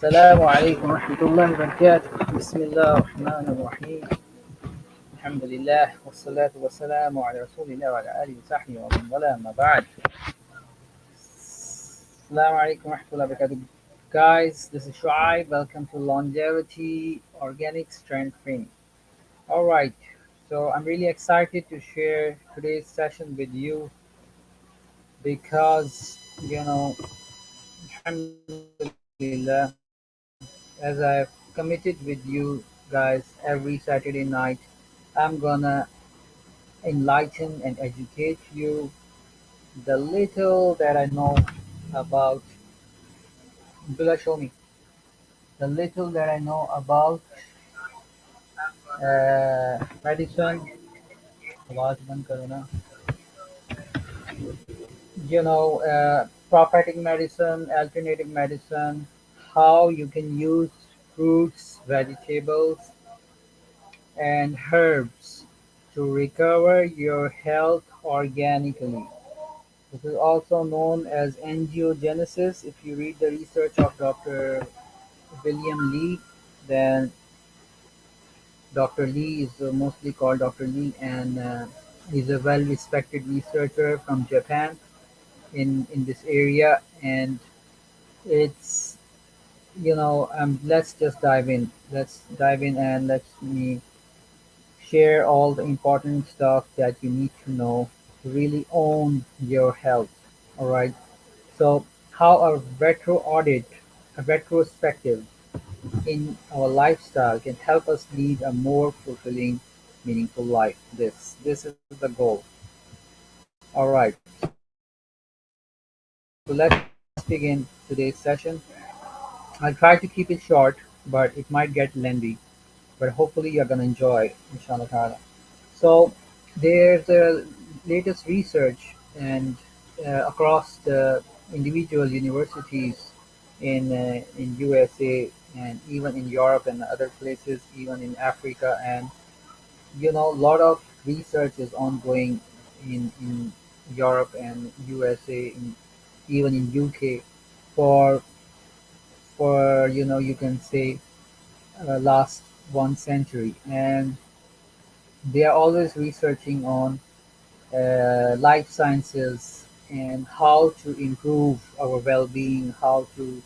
السلام عليكم ورحمة الله وبركاته. بسم الله الرحمن الرحيم. الحمد لله والصلاة والسلام على رسول الله وعلى آله وصحبه ومن والاه أما بعد. السلام عليكم ورحمة الله وبركاته. Guys, this is Shuayb. Welcome to Longevity Organic Strength Training. Alright, so I'm really excited to share today's session with you because, alhamdulillah, as I've committed with you guys every Saturday night, I'm gonna enlighten and educate you the little that I know about Abdullah Shomi, the little that I know about medicine, आवाज बंद करो ना. Prophetic medicine, alternative medicine, how you can use fruits, vegetables, and herbs to recover your health organically. This is also known as angiogenesis. If you read the research of Dr. William Lee, then Dr. Lee is mostly called Dr. Lee, and he's a well-respected researcher from Japan in this area. And it's let's just dive in. Let's dive in and let me share all the important stuff that you need to know to really own your health. All right. So, how a retrospective in our lifestyle can help us lead a more fulfilling, meaningful life. This is the goal. All right. So let's begin today's session. I'll try to keep it short, but it might get lengthy. But hopefully you're gonna enjoy, inshallah ta'ala. So there's a latest research and across the individual universities in USA and even in Europe and other places, even in Africa, and a lot of research is ongoing in Europe and USA, even in UK, for you can say last 1 century, and they are always researching on life sciences and how to improve our well-being, how to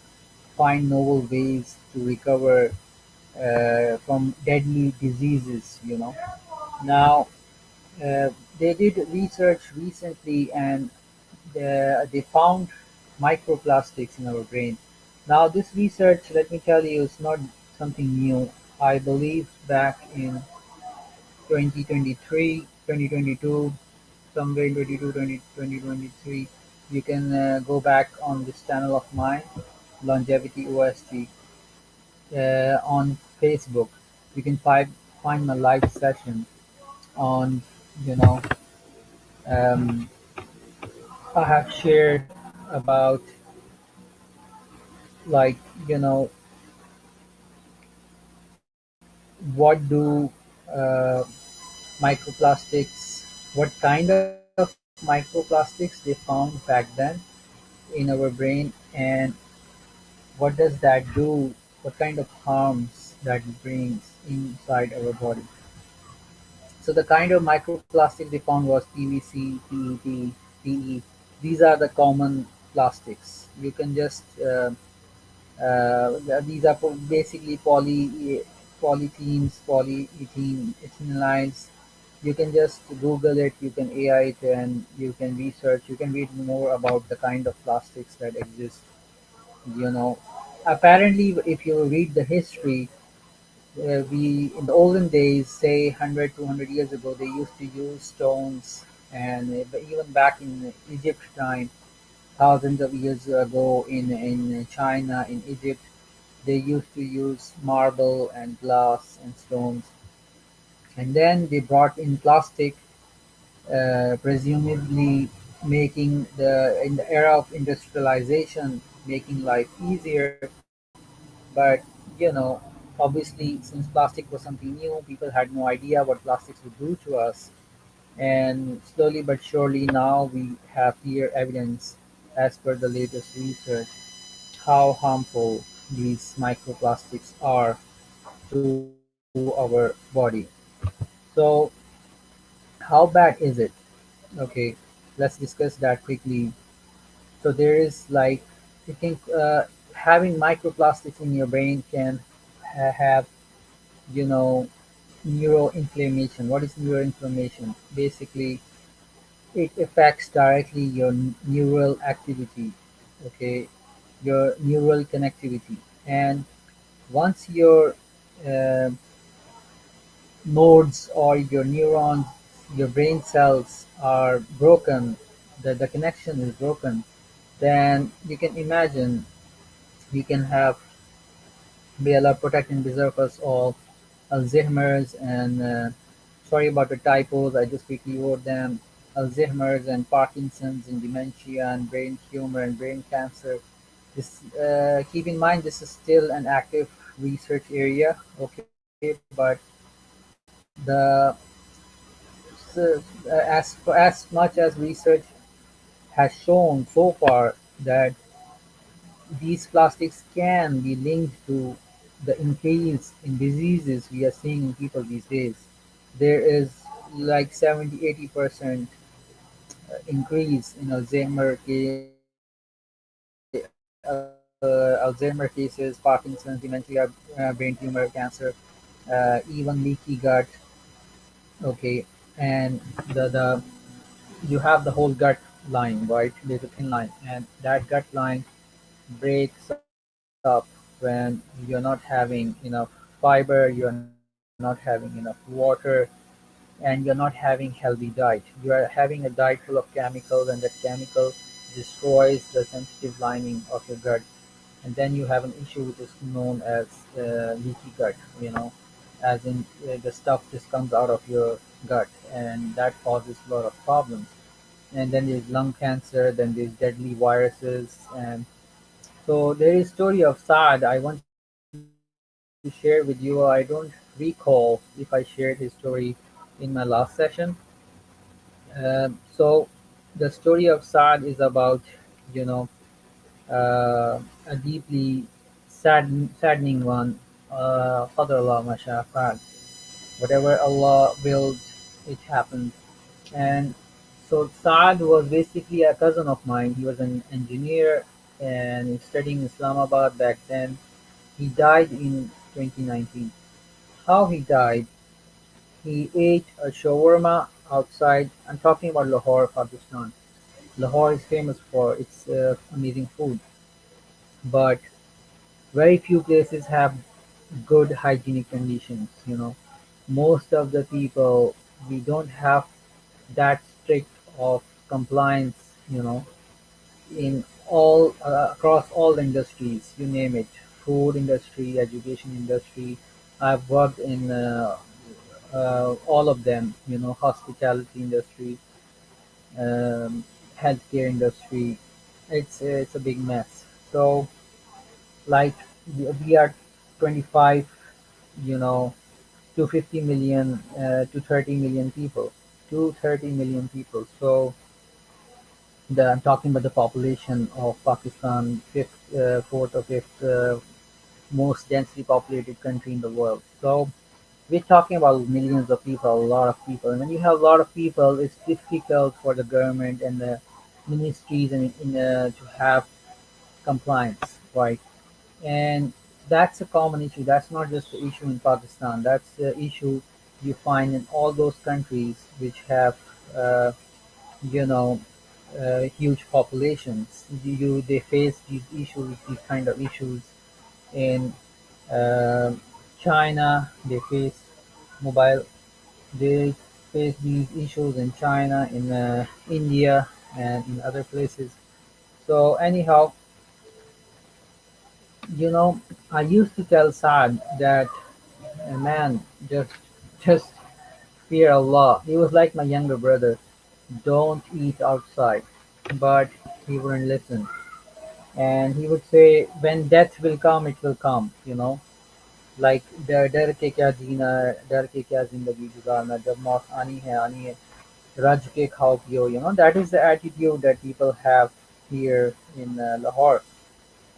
find novel ways to recover from deadly diseases. Now, they did research recently, and they found microplastics in our brain. Now, this research, let me tell you, is not something new. I believe back in 2023, 2022, somewhere in 2023, you can go back on this channel of mine, LongevityOST, on Facebook. You can find my live session on, you know, um, I have shared about, like, what do microplastics, what kind of microplastics they found back then in our brain, and what does that do, what kind of harms that it brings inside our body. So the kind of microplastic they found was PVC, PET, PE. These are the common plastics. You can just these are basically polythenes, polyethylene, ethylenides. You can just Google it, you can AI it, and you can research. You can read more about the kind of plastics that exist. You know, apparently, if you read the history, we in the olden days, say 100, 200 years ago, they used to use stones, and even back in Egypt time, thousands of years ago in China, in Egypt, they used to use marble and glass and stones, and then they brought in plastic, presumably making the in the era of industrialization, making life easier. But obviously, since plastic was something new, people had no idea what plastics would do to us. And slowly but surely, now we have clear evidence, as per the latest research, how harmful. these microplastics are to our body. So, how bad is it? Okay, let's discuss that quickly. So, there is like, you think having microplastics in your brain can have, you know, neuroinflammation. What is neuroinflammation? Basically, it affects directly your neural activity, okay, your neural connectivity. And once your uh, nodes or your neurons, your brain cells are broken, the connection is broken, then you can imagine you can have, may Allah protect and preserve us all, Alzheimer's and sorry about the typos, I just quickly wrote them. Alzheimer's and Parkinson's and dementia and brain tumor and brain cancer. This keep in mind this is still an active research area, okay, but the as much as research has shown so far that these plastics can be linked to the increase in diseases we are seeing in people these days. There is like 70-80% increase in Alzheimer cases, Parkinson's, dementia, brain tumor, cancer, even leaky gut. Okay, and the you have the whole gut line, right? There's a thin line, and that gut line breaks up when you're not having enough fiber, you're not having enough water, and you're not having healthy diet. You are having a diet full of chemicals, and that chemical destroys the sensitive lining of your gut, and then you have an issue which is known as leaky gut. As in the stuff just comes out of your gut, and that causes a lot of problems. And then there's lung cancer, then there's deadly viruses, and so there is story of Saad I want to share with you. I don't recall if I shared his story in my last session. So the story of Saad is about, you know, a deeply saddening one. Qadar Allah ma sha fa'al. Whatever Allah willed, it happened. And so Saad was basically a cousin of mine. He was an engineer and studying Islamabad back then. He died in 2019. How he died? He ate a shawarma outside. I'm talking about Lahore, Pakistan. Lahore is famous for its amazing food, but very few places have good hygienic conditions. Most of the people, we don't have that strict of compliance. In all across all industries, you name it, food industry, education industry. I've worked in all of them. Hospitality industry, healthcare industry. It's a big mess. So like we are 25, you know, to 50 million, to 30 million people, So I'm talking about the population of Pakistan, fourth or fifth most densely populated country in the world. So we're talking about millions of people, a lot of people. And when you have a lot of people, it's difficult for the government and the ministries to have compliance, right? And that's a common issue. That's not just the issue in Pakistan. That's the issue you find in all those countries which have, uh, you know, huge populations. They face these kind of issues in uh, China. Mobile. They face these issues in China, in India, and in other places. So anyhow, you know, I used to tell Saad that, man, just fear Allah. He was like my younger brother. Don't eat outside. But he wouldn't listen. And he would say, when death will come, it will come. Like डर के क्या जीना डर के क्या जिंदगी गुजारना जब मौत आनी है रज के खाओ पियो. That is the attitude that people have here in Lahore,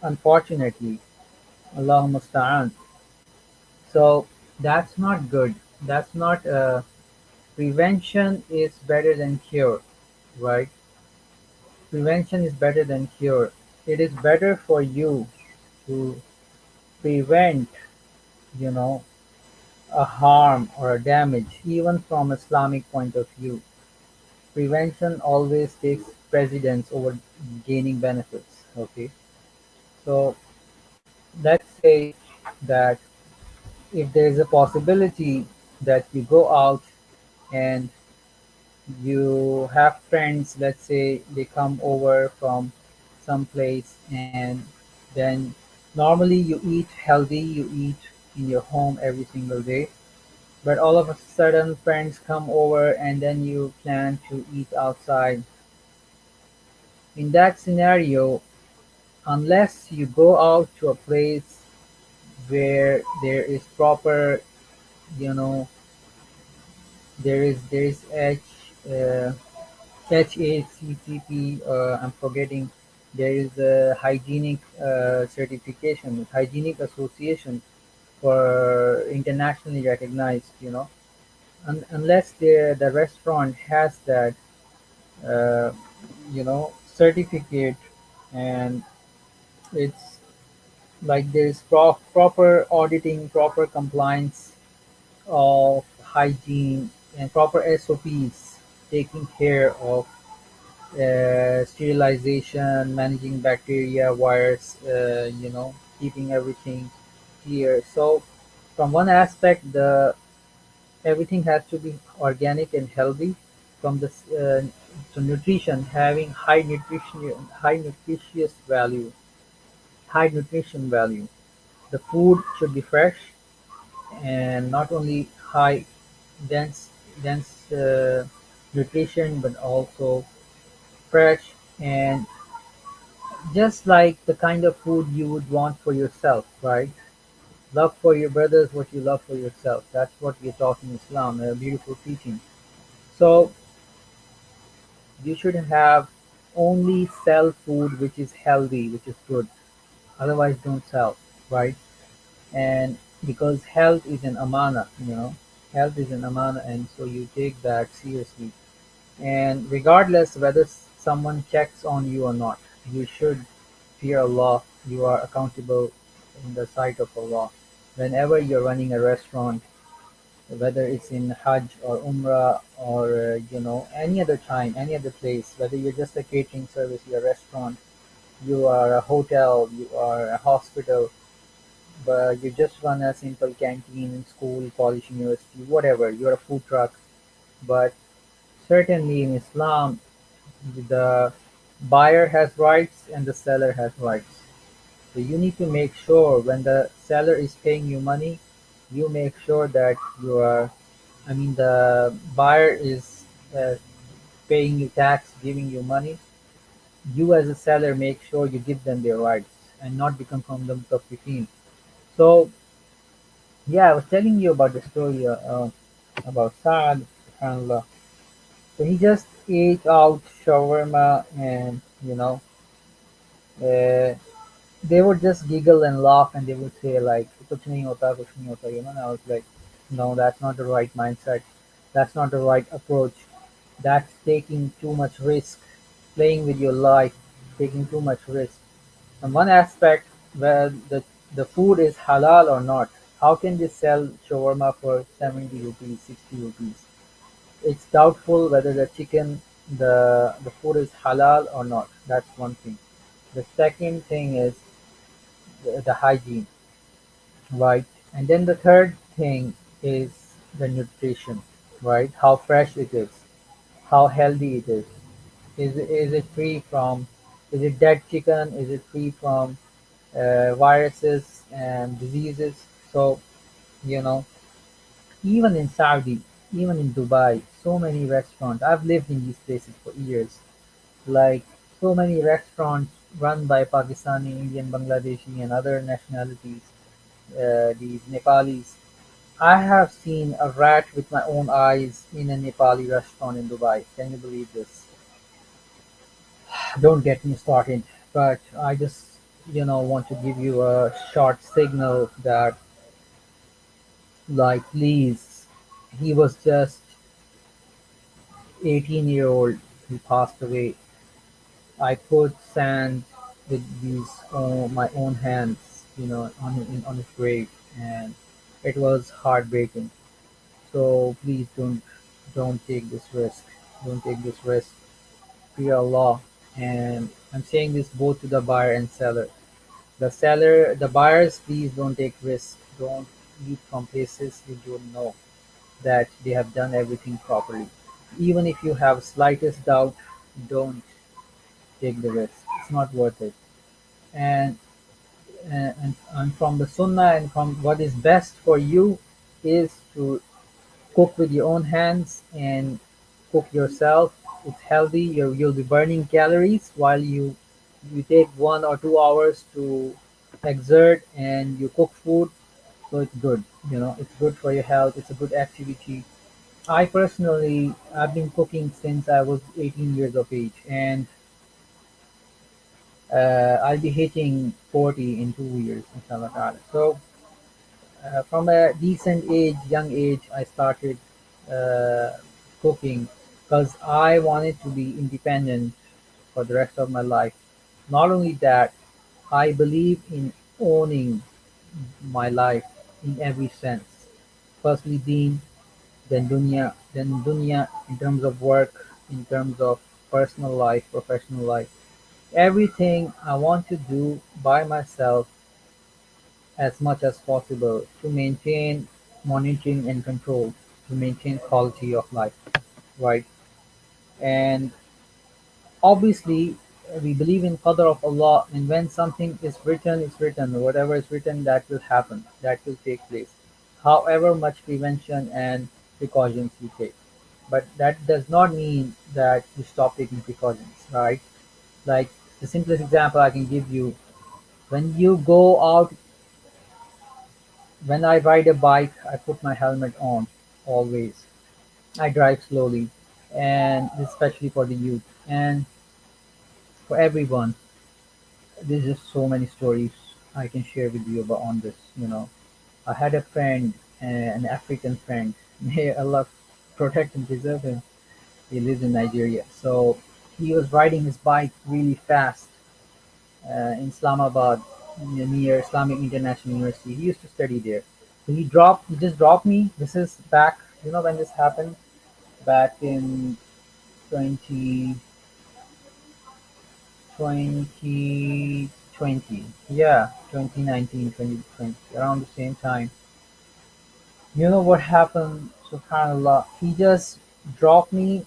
unfortunately. Allah musta'an. So that's not good. That's not prevention is better than cure, right? Prevention is better than cure. It is better for you to prevent, you know, a harm or a damage, even from Islamic point of view. Prevention always takes precedence over gaining benefits. Okay, so let's say that if there is a possibility that you go out and you have friends, let's say they come over from some place, and then normally you eat healthy, you eat in your home every single day, but all of a sudden friends come over and then you plan to eat outside. In that scenario, unless you go out to a place where there is proper, you know, there is uh, HACCP, I'm forgetting. There is a hygienic certification, hygienic association for internationally recognized. Unless the restaurant has that, uh, certificate, and it's like there is proper auditing, proper compliance of hygiene, and proper SOPs taking care of sterilization, managing bacteria, virus, keeping everything clear. So, from one aspect, the everything has to be organic and healthy. From the so nutrition, having high nutritious value, high nutrition value. The food should be fresh and not only high dense dense nutrition, but also fresh and just like the kind of food you would want for yourself, right? Love for your brothers what you love for yourself. That's what we're taught in Islam, a beautiful teaching. So you should have only sell food which is healthy, which is good. Otherwise, don't sell, right? And because health is an amana, health is an amana, and so you take that seriously. And regardless whether someone checks on you or not, you should fear Allah. You are accountable in the sight of Allah. Whenever you're running a restaurant, whether it's in Hajj or Umrah or any other time, any other place, whether you're just a catering service, you're a restaurant, you are a hotel, you are a hospital, but you just run a simple canteen in school, college, university, whatever. You're a food truck, but certainly in Islam, the buyer has rights and the seller has rights. So you need to make sure when the seller is paying you money, you make sure that the buyer is paying you tax, giving you money. You as a seller make sure you give them their rights and not become from the mutaffifin. So yeah, I was telling you about the story about Saad, subhanallah. So he just ate out shawarma, and uh, they would just giggle and laugh, and they would say like kuch nahi hota, kuch nahi hota, and I was like, no, that's not the right mindset. That's not the right approach. That's taking too much risk, playing with your life, taking too much risk. On one aspect, where the food is halal or not, how can they sell shawarma for 70 rupees, 60 rupees? It's doubtful whether the food is halal or not. That's one thing. The second thing is the hygiene, right? And then the third thing is the nutrition, right? How fresh it is, how healthy it is. Is it free from? Is it dead chicken? Is it free from viruses and diseases? So you know, even in Saudi, even in Dubai, so many restaurants. I've lived in these places for years. Like so many restaurants run by Pakistani, Indian, Bangladeshi, and other nationalities. These Nepalis. I have seen a rat with my own eyes in a Nepali restaurant in Dubai. Can you believe this? Don't get me started. But I just want to give you a short signal that, like, please. He was just 18-year-old. He passed away. I put sand with these my own hands, on his grave, and it was heartbreaking. So please don't take this risk. Don't take this risk. Fear Allah. And I'm saying this both to the buyer and seller. The buyers, please don't take risks. Don't eat from places you don't know that they have done everything properly. Even if you have slightest doubt, don't take the risk. It's not worth it. And and from the Sunnah and from what is best for you is to cook with your own hands and cook yourself. It's healthy. You'll be burning calories while you take 1 or 2 hours to exert and you cook food. So it's good. It's good for your health. It's a good activity. I personally, I've been cooking since I was 18 years of age, and I'll be hitting 40 in 2 years, inshallah ta'ala. So from a decent age, young age, I started uh, cooking because I wanted to be independent for the rest of my life. Not only that, I believe in owning my life in every sense. Firstly, deen, then dunya in terms of work, in terms of personal life, professional life. Everything I want to do by myself as much as possible to maintain monitoring and control, to maintain quality of life, right? And obviously, we believe in qadr of Allah, and when something is written, it's written. Whatever is written, that will happen, that will take place. However much prevention and precautions you take. But that does not mean that you stop taking precautions, right? Like the simplest example I can give you, when you go out, when I ride a bike, I put my helmet on always. I drive slowly, and especially for the youth and for everyone. There's just so many stories I can share with you about on this. I had a friend, an African friend. May Allah protect and preserve him. He lives in Nigeria. So he was riding his bike really fast in Islamabad, near Islamic International University. He used to study there. So he just dropped me. This is back, when this happened, back in 20, 2020. Yeah, 2019, 2020, around the same time. You know what happened? Subhanallah. He just dropped me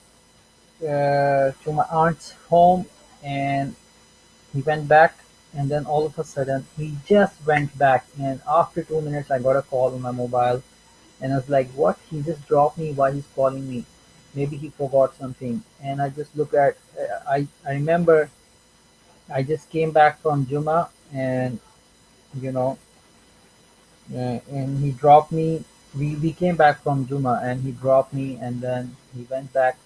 to my aunt's home, and he went back, and then all of a sudden he just went back, and after 2 minutes I got a call on my mobile, and I was like, what? He just dropped me, why he's calling me? Maybe he forgot something. And I just look at I remember I just came back from Juma, and you know and he dropped me. We came back from Juma, and he dropped me, and then he went back,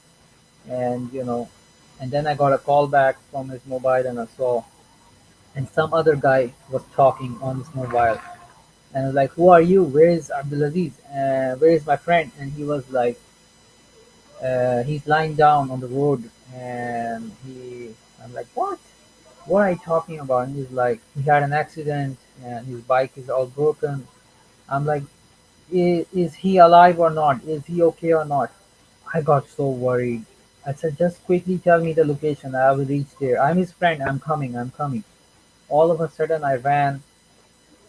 and and then I got a call back from his mobile, and I saw, and some other guy was talking on his mobile, and I was like, "Who are you? Where is Abdulaziz? Where is my friend?" And he was like, "He's lying down on the road." And I'm like, "What? What are you talking about?" And he's like, "He had an accident, and his bike is all broken." I'm like, is he alive or not? Is he okay or not?" I got so worried. I said, "Just quickly tell me the location. I will reach there. I'm his friend. I'm coming. I'm coming." All of a sudden, I ran,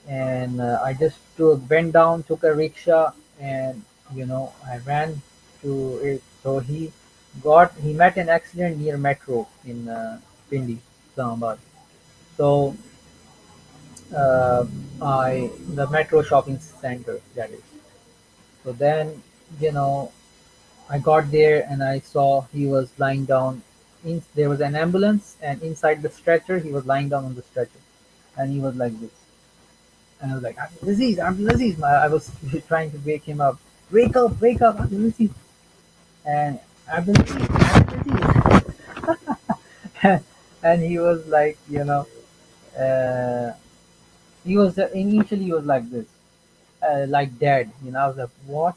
and I just went down, took a rickshaw, and I ran to it. So he met an accident near metro in Pindi, Islamabad. So I the metro shopping center, that is. So then you know I got there, and I saw he was lying down. There was an ambulance, and inside the stretcher, he was lying down on the stretcher, and he was like this. And I was like, Abdulaziz, Abdulaziz. I was trying to wake him up. Wake up, Abdulaziz. And Abdulaziz, Abdulaziz. And he was like, Uh, he was initially he was like this, like dead. I was like, what?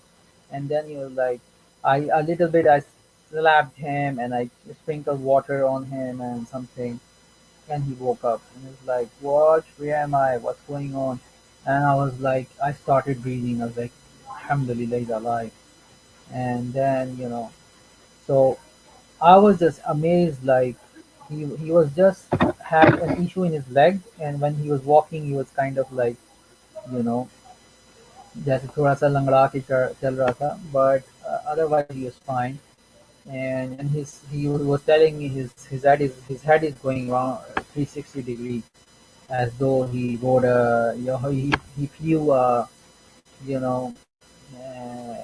And then he was like, I a little bit. I slapped him and I sprinkled water on him and something, and he woke up and he was like, what? Where am I? What's going on? And I was like, I started breathing. I was like, Alhamdulillah, he's alive. And then so I was just amazed. Like he was just had an issue in his leg, and when he was walking, he was kind of like you know जैसे थोड़ा सा लंगड़ा के चल रहा था, but otherwise he was fine. And he was telling me his head is going around 360 degree, as though he rode he flew you know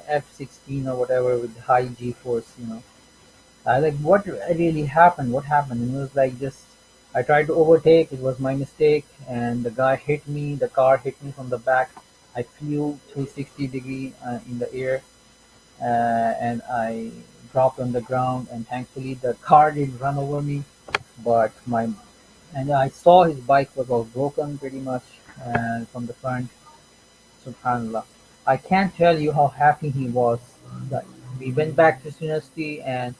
F-16 or whatever with high G force. I like, what really happened? What happened? And it was like, just I tried to overtake. It was my mistake, and the guy hit me. The car hit me from the back. I flew 360-degree in the air, and I dropped on the ground. And thankfully, the car didn't run over me. But my and I saw his bike was all broken pretty much from the front. Subhanallah. I can't tell you how happy he was. That we went back to university, and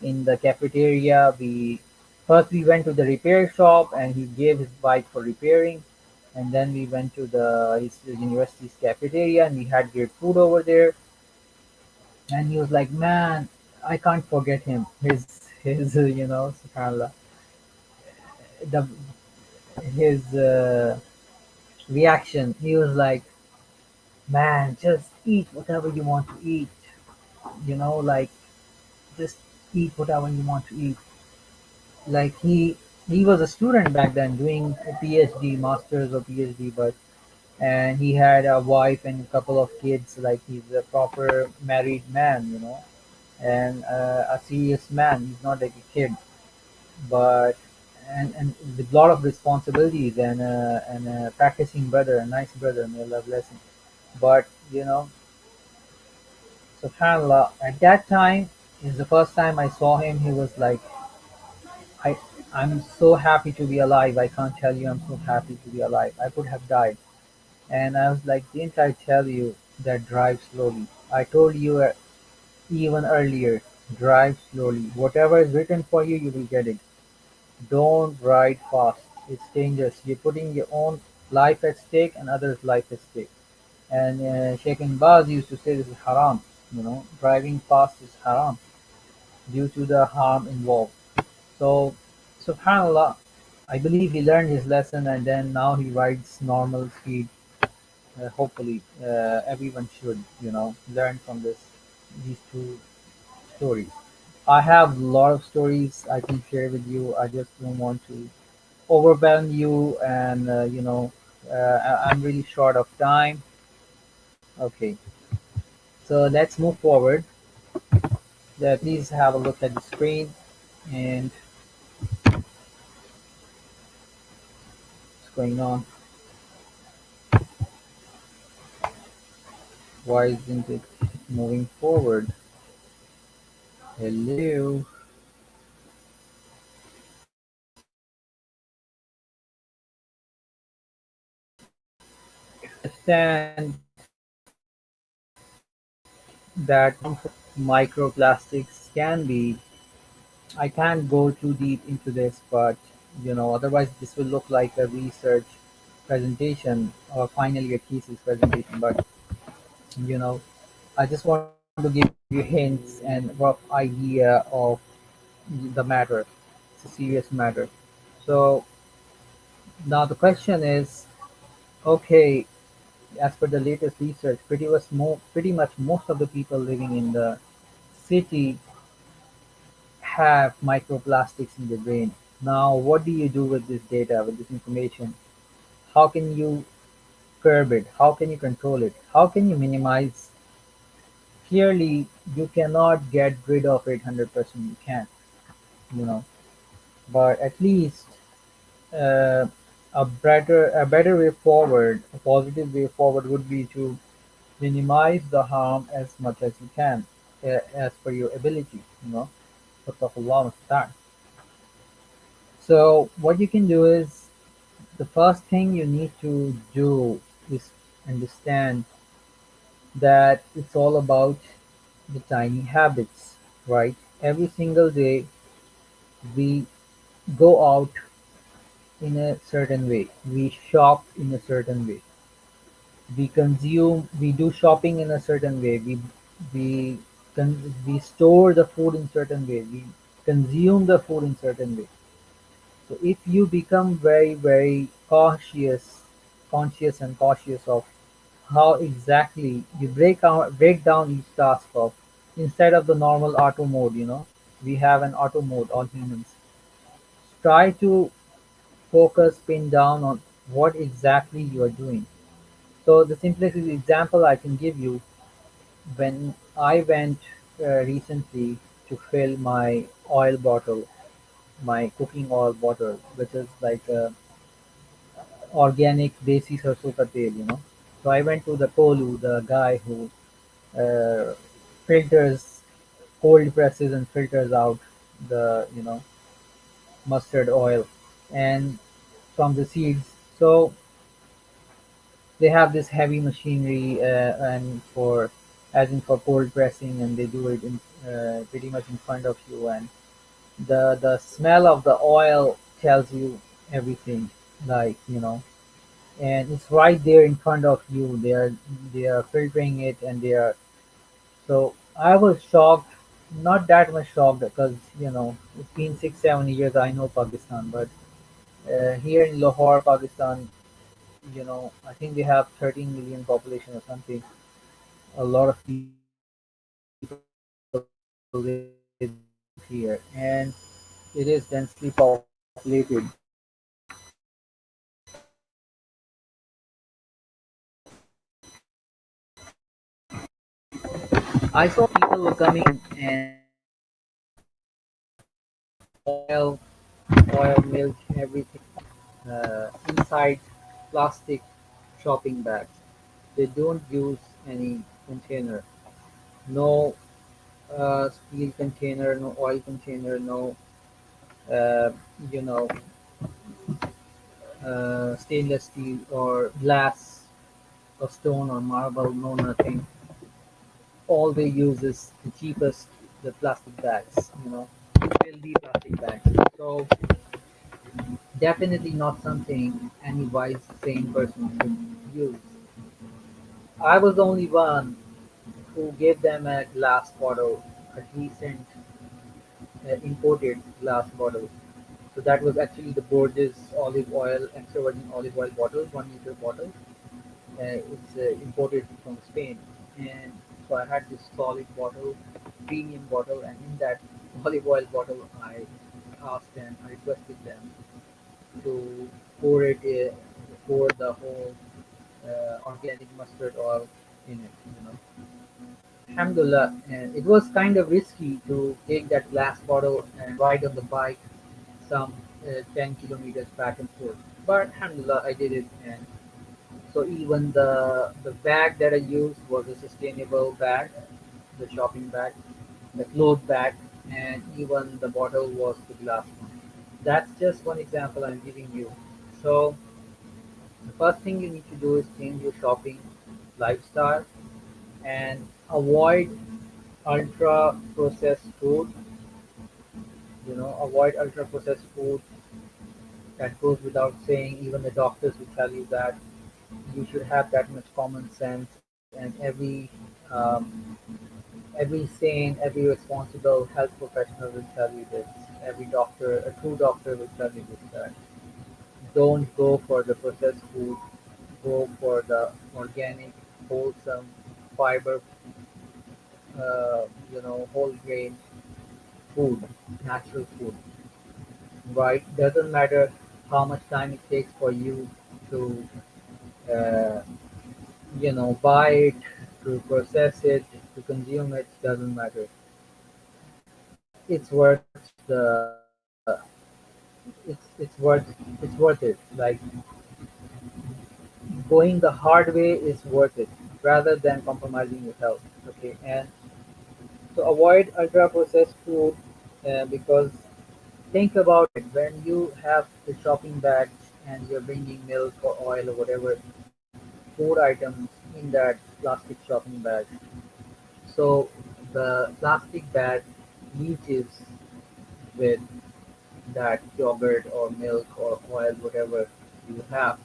in the cafeteria we went to the repair shop and he gave his bike for repairing, and then we went to the his university's cafeteria and we had great food over there, and he was like, man, I can't forget him. His subhanallah, the his reaction. He was like, man, just eat whatever you want to eat. Like, just eat whatever you want to eat. Like, he was a student back then doing a PhD, masters or PhD, but and he had a wife and a couple of kids. Like, he's a proper married man, and a serious man. He's not like a kid, but and with a lot of responsibilities, and a practicing brother, a nice brother. May Allah bless him. But subhanallah, at that time is the first time I saw him. He was like, I I'm so happy to be alive. I can't tell you, I'm so happy to be alive. I could have died. And I was like, didn't I tell you that drive slowly? I told you even earlier, drive slowly. Whatever is written for you, you will get it. Don't ride fast. It's dangerous. You're putting your own life at stake and others' life at stake. And Sheikh Baz used to say this is haram. Driving fast is haram due to the harm involved. So, subhanallah, I believe he learned his lesson, and then now he rides normal speed. Hopefully, everyone should, learn from these two stories. I have a lot of stories I can share with you. I just don't want to overwhelm you, and I'm really short of time. Okay, so let's move forward. Please have a look at the screen and what's going on. Why isn't it moving forward? Hello. Understand that microplastics can be. I can't go too deep into this, but otherwise this will look like a research presentation or finally a thesis presentation. But you know, I just want to give you hints and rough idea of the matter. It's a serious matter. So now the question is, okay, as per the latest research, pretty much most of the people living in the city have microplastics in the brain. Now, what do you do with this data, with this information? How can you curb it? How can you control it? How can you minimize? Clearly, you cannot get rid of it 100%. You can't, you know. But at least uh, a better way forward, a positive way forward would be to minimize the harm as much as you can, as per your ability. فاتقوا الله ما استطعتم. So what you can do is The first thing you need to do is understand that it's all about the tiny habits, right? Every single day we go out in a certain way, we shop in a certain way, we do shopping in a certain way, we we store the food in certain way, we consume the food in certain way. So if you become very conscious and cautious of how exactly you break down each task of, instead of the normal auto mode, we have an auto mode, all humans. Try to focus, pin down on what exactly you are doing. So the simplest example I can give you, when I went recently to fill my oil bottle, my cooking oil bottle, which is like a organic desi sarson ka tel. So I went to the Kolu, the guy who uh, filters, cold presses and filters out the mustard oil and from the seeds. So they have this heavy machinery and for as in for cold pressing, and they do it in pretty much in front of you, and the smell of the oil tells you everything, like and it's right there in front of you. They are filtering it, and they are. So I was shocked, not that much shocked because it's been 6 7 years. I know Pakistan, but here in Lahore, Pakistan, I think they have 13 million population or something. A lot of people live here, and it is densely populated. I saw people coming and oil, milk, everything inside plastic shopping bags. They don't use any container, no steel container, no oil container, no uh, you know stainless steel or glass or stone or marble, no nothing. All they use is the cheapest, the plastic bags, filthy plastic bags. So definitely not something any wise, sane person should use. I was the only one who gave them a glass bottle, a decent imported glass bottle. So that was actually the Borges olive oil, extra virgin olive oil bottle, 1 liter bottle. It's imported from Spain, and so I had this solid bottle, premium bottle, and in that olive oil bottle, I asked them, I requested them to pour it, pour the whole organic mustard oil in it. Alhamdulillah, and it was kind of risky to take that glass bottle and ride on the bike some 10 kilometers back and forth. But alhamdulillah, I did it, and so even the bag that I used was a sustainable bag, the shopping bag, the cloth bag, and even the bottle was the glass one. That's just one example I'm giving you. So the first thing you need to do is change your shopping lifestyle and avoid ultra processed food. Avoid ultra processed food. That goes without saying. Even the doctors will tell you that. You should have that much common sense, and every sane, every responsible health professional will tell you this. Every doctor, a true doctor, will tell you this, that don't go for the processed food. Go for the organic, wholesome, fiber, whole grain food, natural food. Right? Doesn't matter how much time it takes for you to uh, buy it, to process it, to consume it, doesn't matter. It's worth like going the hard way is worth it rather than compromising your health. Okay, and so avoid ultra processed food because think about it, when you have the shopping bag. and you're bringing milk or oil or whatever food items in that plastic shopping bag. So the plastic bag leaches with that yogurt or milk or oil, whatever you have.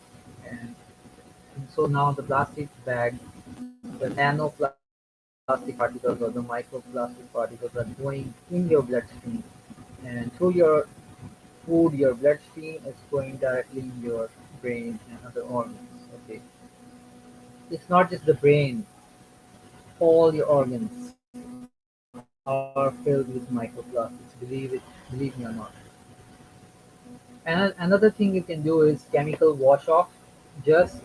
And, and so now the plastic bag, the nanoplastic particles or the microplastic particles are going in your bloodstream. And through your food, your bloodstream is going directly in your brain and other organs. Okay, it's not just the brain; all your organs are filled with microplastics. Believe me or not. And another thing you can do is chemical wash off. Just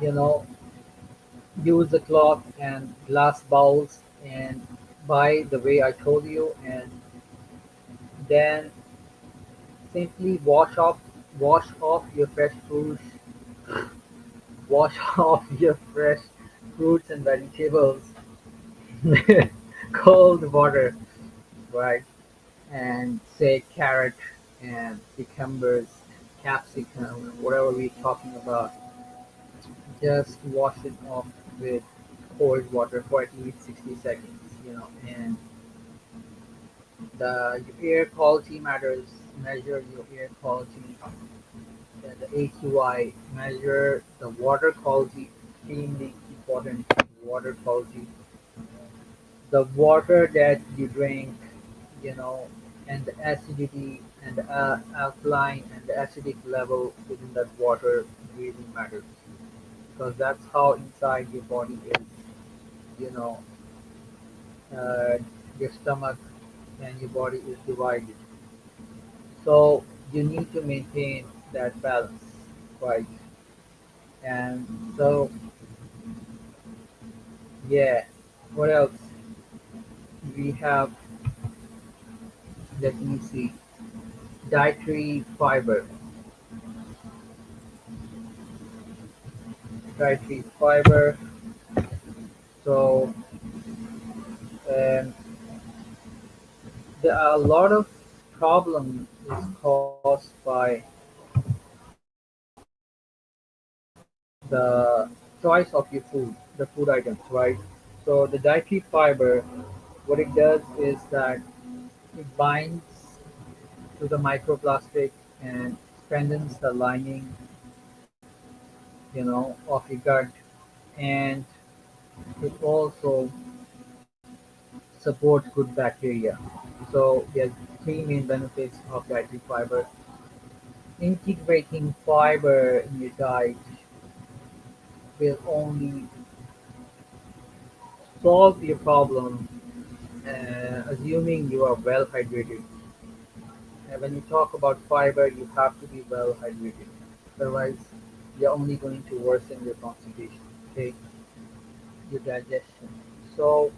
you know, use a cloth and glass bowls and buy the way I told you, and then simply wash off your fresh fruits, wash off your fresh fruits and vegetables, cold water, right? And say carrot and cucumbers, capsicum, whatever we're talking about, just wash it off with cold water for at least 60 seconds, and your air quality matters. Measure your air quality, the AQI, measure the water quality, extremely important water quality. The water that you drink, you know, and the acidity and the alkaline and the acidic level within that water really matters because that's how inside your body is, you know, uh, your stomach and your body is divided. So you need to maintain that balance, right? And so, yeah, what else? We have, let me see, dietary fiber. Dietary fiber. So, um, there are a lot of problem is caused by the choice of your food, the food items, right? So the dietary fiber, what it does is that it binds to the microplastic and strengthens the lining, of your gut, and it also supports good bacteria. So there's three main benefits of dietary fiber. Integrating fiber in your diet will only solve your problem, assuming you are well hydrated. And when you talk about fiber, you have to be well hydrated. Otherwise, you're only going to worsen your constipation, okay, your digestion. So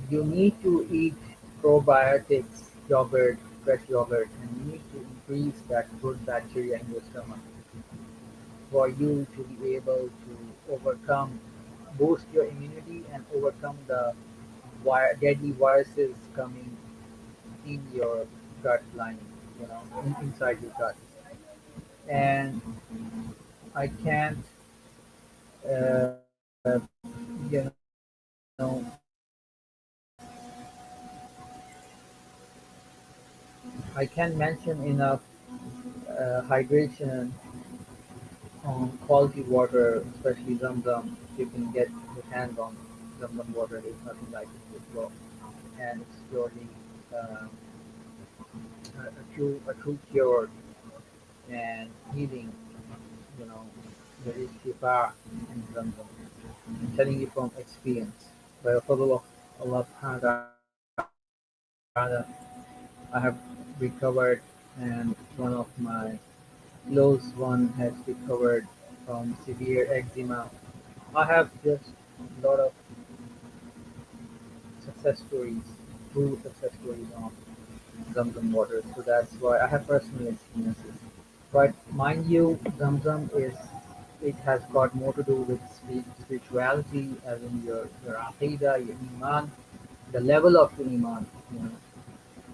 you need to eat probiotics, yogurt, fresh yogurt, and you need to increase that good bacteria in your stomach for you to be able to overcome, boost your immunity and overcome the deadly viruses coming in your gut lining, inside your gut. And I can't, I can't mention enough hydration on quality water, especially Zamzam. You can get your hands on Zamzam water. There's nothing like it as well, and it's purely a true cure and healing. You know, there is shifa in Zamzam. I'm telling you from experience. By the fadl of Allah subhanahu wa ta'ala, I have recovered, and one of my close one has recovered from severe eczema. I have just a lot of success stories, true success stories on Zamzam water. So that's why I have personal experiences. But mind you, Zamzam it has got more to do with spirituality, as in your aqidah, your iman, the level of your iman,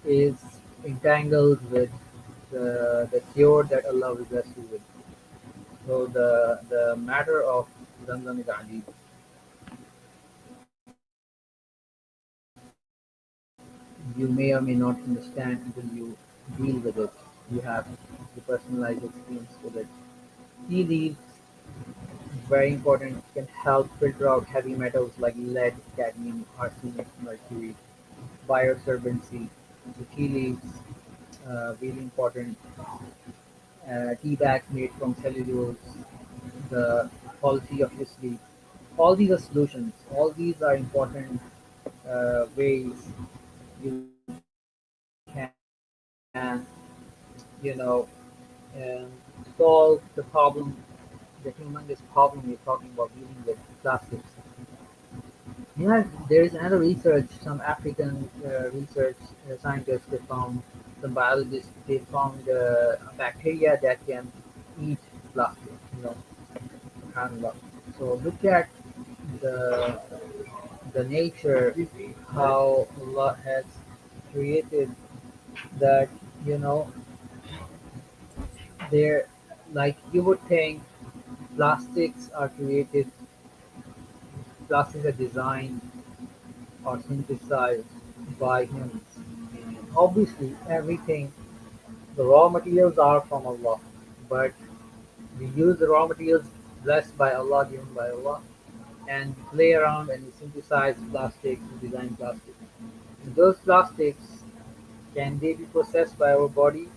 is entangled with the cure that Allah will bless you with. So the matter of Zamzam is Ali. You may or may not understand until you deal with it. You have the personalized experience with it. Tea leaves, very important, can help filter out heavy metals like lead, cadmium, arsenic, mercury, bioabsorbency. The tea leaves, really important. Tea bags made from cellulose, the quality of your sleep. All these are solutions. All these are important ways you can, you know, um, solve the problem, the humongous problem we're talking about dealing with plastics. Yeah, there is another research. Some African research scientists they found, some biologists they found a bacteria that can eat plastic. You know, subhanallah. So look at the the nature, how Allah has created that. You know, there, like you would think, plastics are created, plastics are designed or synthesized by humans. And obviously, everything, the raw materials are from Allah, but we use the raw materials blessed by Allah, given by Allah, and we play around and we synthesize plastics and design plastics. And those plastics, can they be processed by our body?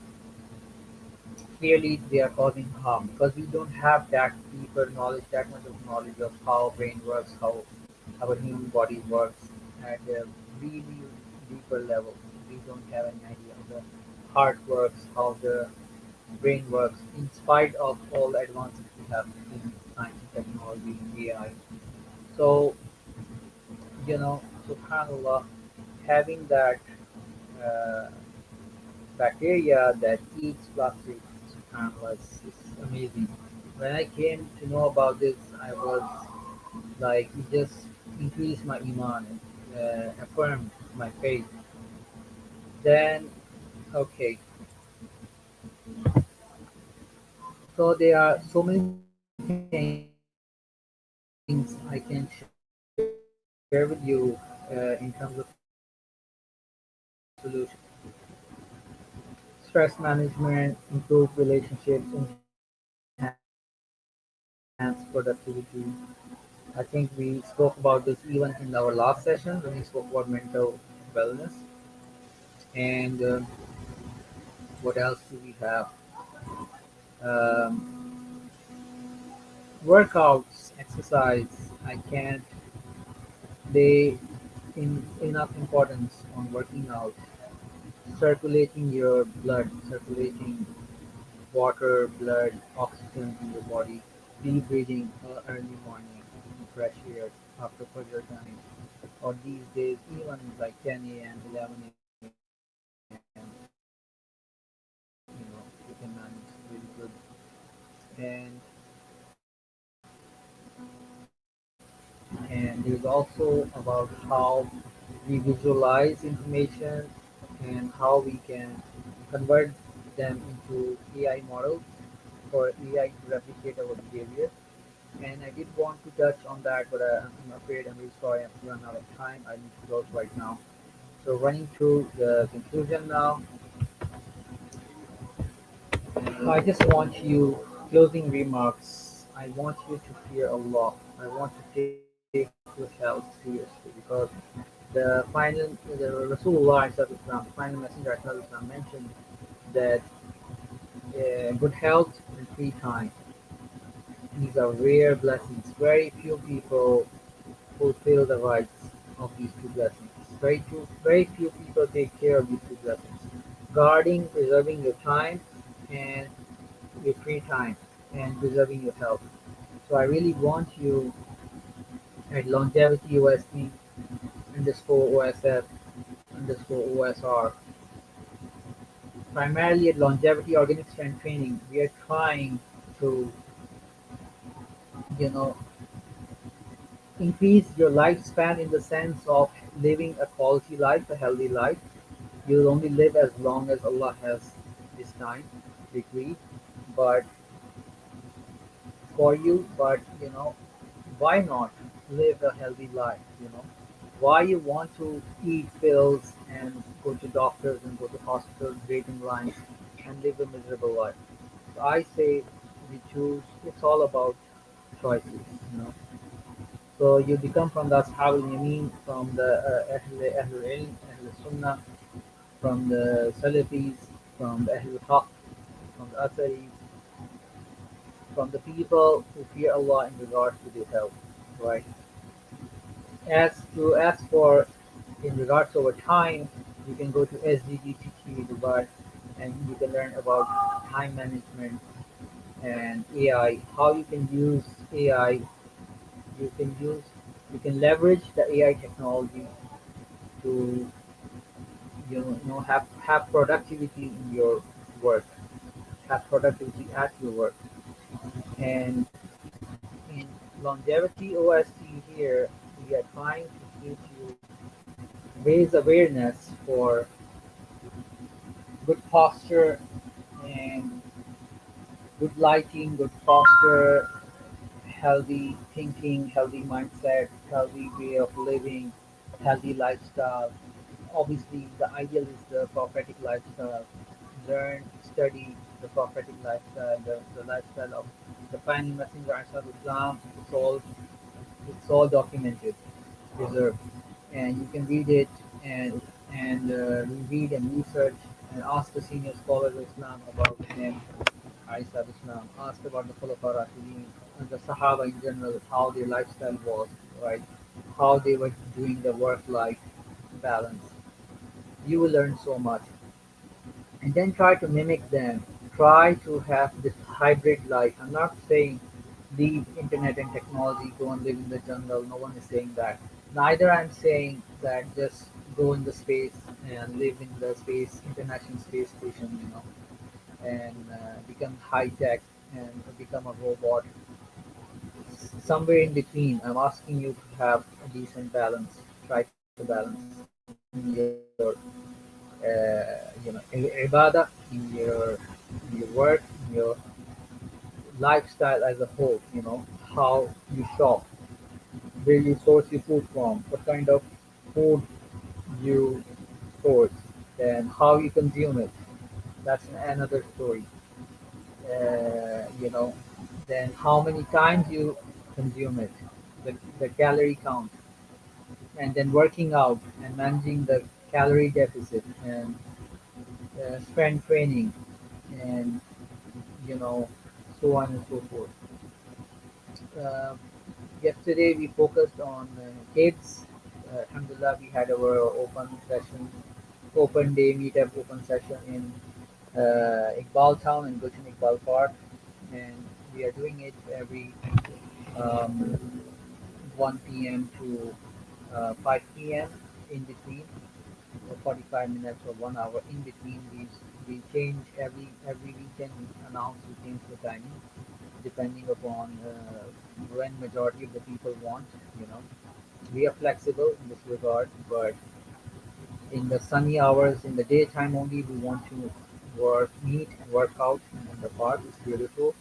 Clearly, they are causing harm because we don't have that deeper knowledge, that much of knowledge of how brain works, how our human body works at a really deeper level. We don't have any idea how the heart works, how the brain works, in spite of all the advances we have in science and technology and AI. So, subhanallah, having that uh, bacteria that eats plastic, subhanallah, it's amazing. When I came to know about this, I was like, it just increased my iman and affirmed my faith. Then, okay, so there are so many things I can share with you in terms of solutions. Stress management, improve relationships, enhance productivity. I think we spoke about this even in our last session when we spoke about mental wellness. And what else do we have? Um, Workouts, exercise. I can't lay enough importance on working out, circulating your blood, circulating water, blood, oxygen in your body, deep breathing early morning, in fresh air after further time, or these days even like 10 a.m., 11 a.m. You know, you can manage really good. And and there's also about how we visualize information and how we can convert them into AI models for AI to replicate our behavior. And I did want to touch on that, but I'm afraid I'm really sorry I'm run out of time. I need to close right now. So running through the conclusion now, I just want you closing remarks. I want you to fear Allah. I want to take your health seriously because the Rasulullah the final messenger mentioned that good health and free time. These are rare blessings. Very few people fulfill the rights of these two blessings. Very few people take care of these two blessings. Guarding, preserving your time and your free time and preserving your health. So I really want you at LongevityOST underscore OSF underscore OSR. Primarily at Longevity Organic Strength Training, we are trying to, you know, increase your lifespan in the sense of living a quality life, a healthy life. You'll only live as long as Allah has this time degree, but for you, but why not live a healthy life? Why you want to eat pills and go to doctors and go to hospitals, wait in lines, and live a miserable life? So I say we choose. It's all about choices. You know. So you become from the Ashab al-Yamin, from the Ahl al-Ilm, Ahl al-Sunnah, from the Salafis, from the Ahl al-Haq, from the Atharis, from the people who fear Allah in regards to their health, right? As for in regards to our time, you can go to SDGTT Dubai, and you can learn about time management and AI, how you can use AI. You can use you can leverage the AI technology to have productivity in your work, have productivity at your work, and in longevity OST here, we are trying to teach you raise awareness for good posture and good lighting, good posture, healthy thinking, healthy mindset, healthy way of living, healthy lifestyle. Obviously, the ideal is the prophetic lifestyle. Learn, study the prophetic lifestyle, the lifestyle of the final messenger of Islam. It's all documented, preserved, and you can read it and read and research and ask the senior scholars of Islam about him, Isa Islam. Ask about the Khulafa Rashidin and the Sahaba in general, how their lifestyle was, right? How they were doing the work-life balance. You will learn so much, and then try to mimic them. Try to have this hybrid life. I'm not saying leave internet and technology, go and live in the jungle. No one is saying that. Neither I'm saying that just go in the space and live in the space, international space station, and become high tech and become a robot. Somewhere in between, I'm asking you to have a decent balance. Try to balance in your ibadah, in your work, in your lifestyle as a whole. How you shop, where you source your food from, what kind of food you source, and how you consume it. That's another story. You know, then how many times you consume it, the calorie count, and then working out and managing the calorie deficit and strength training and you know so on and so forth. Uh, Yesterday we focused on kids. Alhamdulillah, we had our open day meetup, open session in Iqbal Town in Gulshan Iqbal Park, and we are doing it every um, 1 p.m. to 5 p.m. in between, 45 minutes or 1 hour in between. We change every weekend. We announce we change the timing depending upon when majority of the people want. You know, we are flexible in this regard, but in the sunny hours, in the daytime only, we want to meet and work out in the park. It's beautiful.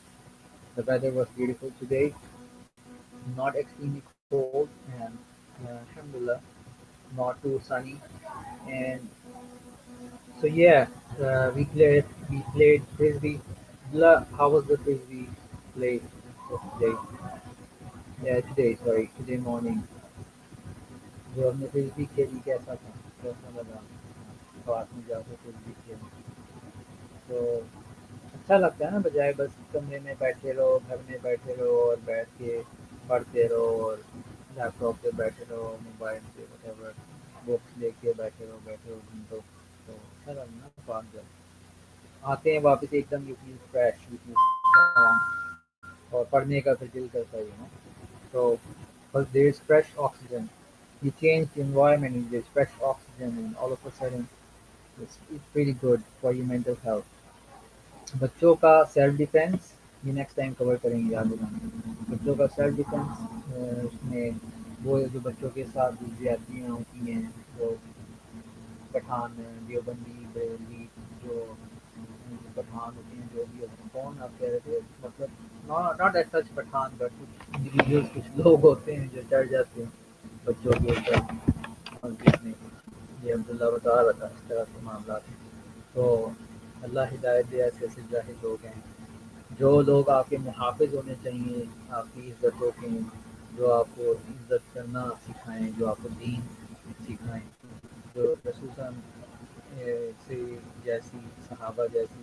The weather was beautiful today, not extremely cold, and alhamdulillah, not too sunny. And so yeah, we played frisbee. How was the frisbee play yesterday? Yeah, today. Sorry, today morning. जो हमने frisbee खेली कैसा था? कैसा लगा? Park में जाकर frisbee खेलना. तो अच्छा लगता है ना, बजाय बस कमरे में बैठे रहो, घर में बैठे रहो और बैठ के पढ़ते रहो और लैपटॉप पे बैठे रहो, मोबाइल पे whatever, बुक्स लेके बैठे रहो घंटों. तो अच्छा लगता है ना पार्क जब आते हैं वापस एकदम you feel fresh, you feel strong और पढ़ने का फिर दिल करता है, So, because there is fresh oxygen, you change the environment and there's fresh oxygen, and all of a sudden it's pretty good for your mental health. बच्चों का self defence ये नेक्स्ट टाइम कवर करेंगे, याद रखना. बच्चों का self defence उसमें वो जो बच्चों के साथ जो ज्यादतियाँ होती हैं, जो पठान देवबंदी बरेली जो पठान होते हैं जो भी होते हैं। कौन आप कह रहे थे मतलब not as such Pathan but कुछ इंडिविजुअल्स कुछ लोग होते हैं जो चढ़ जाते हैं बच्चों के ऊपर मस्जिद में। ये अब्दुल्ला बता रहा था इस तरह के मामला थे। तो अल्लाह हिदायत दे ऐसे ऐसे जाहिल लोग हैं जो लोग आपके मुहाफ़िज़ होने चाहिए आपकी इज़्ज़तों के, जो आपको इज़्ज़त करना सिखाएँ, जो आपको दीन सिखाएँ, जो ख़ुसूसन से जैसी सहाबा जैसी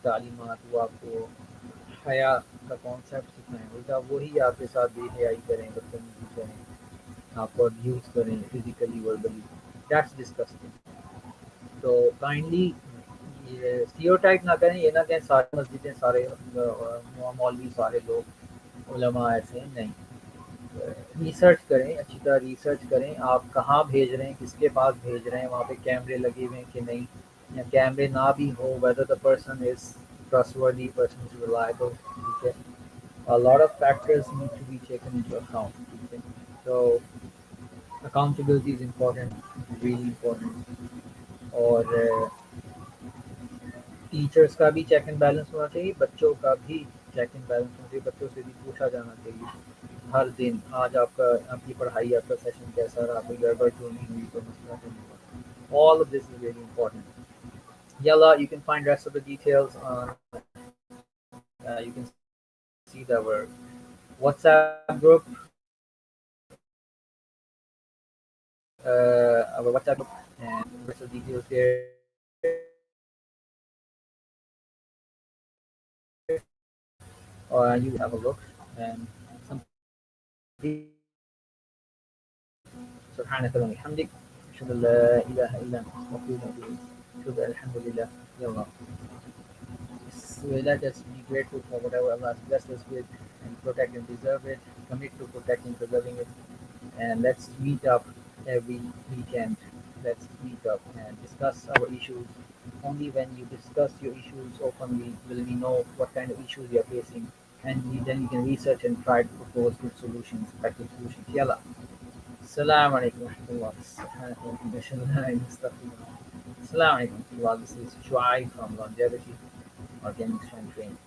तालीमात वो आपको हया का कॉन्सेप्ट सिखाएँ, उल्टा वही आपके साथ बेहयाई करें, बदतमीज़ी करें, आपको अब्यूज़ करें फिज़िकली, वर्बली, दैट्स डिस्गस्टिंग। तो काइंडली ये स्टीरियोटाइप ना करें, ये ना कहें सारी मस्जिदें सारे मौलवी सारे लोग उलमा ऐसे हैं, नहीं। रिसर्च करें, अच्छी तरह रिसर्च करें, आप कहाँ भेज रहे हैं, किसके पास भेज रहे हैं, वहाँ पे कैमरे लगे हुए हैं कि नहीं, या कैमरे ना भी हो, whether the person is trustworthy, person is reliable, ठीक है। A lot of factors need to be taken into account, ठीक है। So accountability is important, really important। और टीचर्स का भी चेक एंड बैलेंस होना चाहिए, बच्चों का भी चेक एंड बैलेंस होना चाहिए, बच्चों से भी पूछा जाना चाहिए हर दिन, आज आपका आपकी पढ़ाई आपका सेशन कैसा रहा, कोई गड़बड़ तो नहीं हुई, कोई मसला तो नहीं हुआ। All of this is really important. Yalla, you can find rest of the details on you can see our WhatsApp group, and rest of the details there, or you have a look and some سبحانك اللهم وبحمدك أشهد أن لا إله إلا أنت أستغفرك وأتوب إليك. أشهد أن الحمد لله. يلا. So let us be grateful for whatever Allah has blessed us with and protect and preserve it. Commit to protecting and preserving it. And let's meet up every weekend. Let's meet up and discuss our issues. Only when you discuss your issues openly will we know what kind of issues you are facing, and then you can research and try to propose good solutions, practical solutions. Yalla. Assalamu alaikum warahmatullahi wabarakatuh. Assalamu alaikum. This is Shuayb from Longevity Organic Strength Training.